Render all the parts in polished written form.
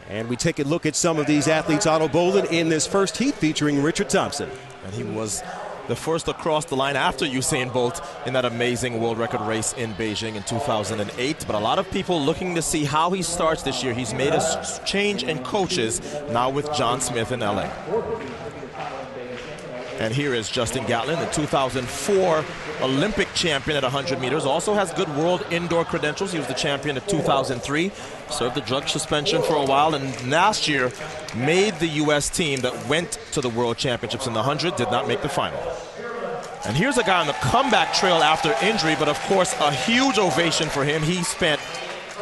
And we take a look at some of these athletes, Otto Bolden, in this first heat featuring Richard Thompson. And he was the first across the line after Usain Bolt in that amazing world record race in Beijing in 2008. But a lot of people looking to see how he starts this year. He's made a change in coaches now with John Smith in LA. And here is Justin Gatlin, the 2004 Olympic champion at 100 meters. Also has good world indoor credentials. He was the champion at 2003. Served the drug suspension for a while, and last year made the U.S. team that went to the World Championships in the 100, did not make the final. And here's a guy on the comeback trail after injury, but of course a huge ovation for him. He spent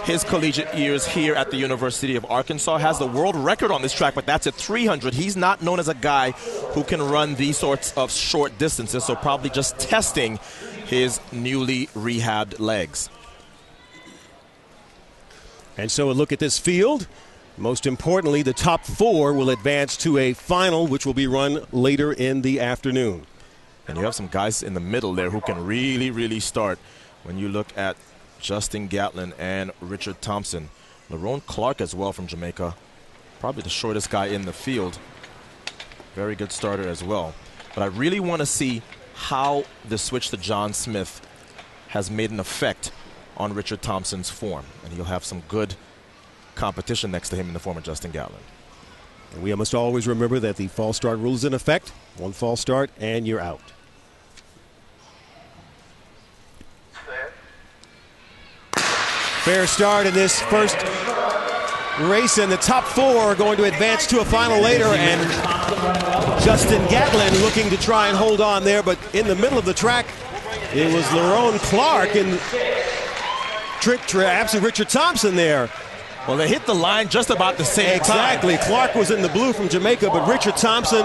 his collegiate years here at the University of Arkansas, has the world record on this track, but that's at 300. He's not known as a guy who can run these sorts of short distances, so probably just testing his newly rehabbed legs. And so a look at this field. Most importantly, the top four will advance to a final, which will be run later in the afternoon. And you have some guys in the middle there who can really start. When you look at Justin Gatlin and Richard Thompson. Lerone Clark as well from Jamaica. Probably the shortest guy in the field. Very good starter as well. But I really want to see how the switch to John Smith has made an effect on Richard Thompson's form. And he'll have some good competition next to him in the form of Justin Gatlin. And we must always remember that the false start rule is in effect. One false start and you're out. Fair start in this first race, and the top four are going to advance to a final later, and Justin Gatlin looking to try and hold on there, but in the middle of the track, it was Lerone Clark and trick traps and Richard Thompson there. Well, they hit the line just about the same Exactly. time. Clark was in the blue from Jamaica, but Richard Thompson,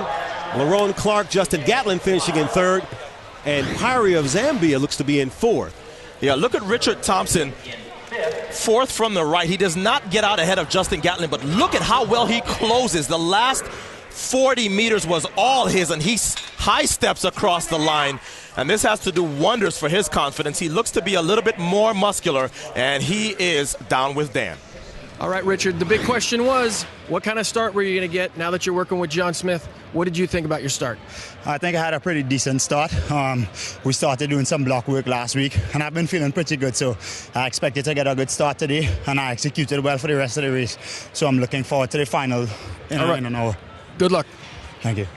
Lerone Clark, Justin Gatlin finishing in third, and Pyrie of Zambia looks to be in fourth. Yeah, look at Richard Thompson. Fourth from the right. He does not get out ahead of Justin Gatlin, but look at how well he closes. The last 40 meters was all his, and he high steps across the line. And this has to do wonders for his confidence. He looks to be a little bit more muscular, and he is down with Dan. All right, Richard, the big question was, what kind of start were you going to get now that you're working with John Smith? What did you think about your start? I think I had a pretty decent start. We started doing some block work last week, and I've been feeling pretty good, so I expected to get a good start today, and I executed well for the rest of the race. So I'm looking forward to the final in an hour. Good luck. Thank you.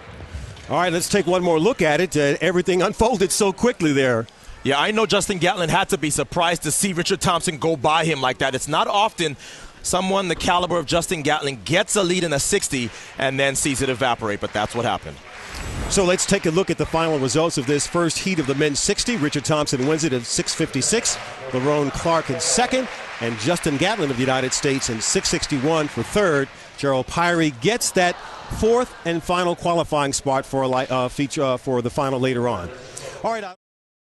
All right, let's take one more look at it. Everything unfolded so quickly there. Yeah, I know Justin Gatlin had to be surprised to see Richard Thompson go by him like that. It's not often someone the caliber of Justin Gatlin gets a lead in a 60 and then sees it evaporate, but that's what happened. So let's take a look at the final results of this first heat of the men's 60. Richard Thompson wins it at 6:56. Lerone Clark in second, and Justin Gatlin of the United States in 6:61 for third. Gerald Pyrie gets that fourth and final qualifying spot for the final later on. All right.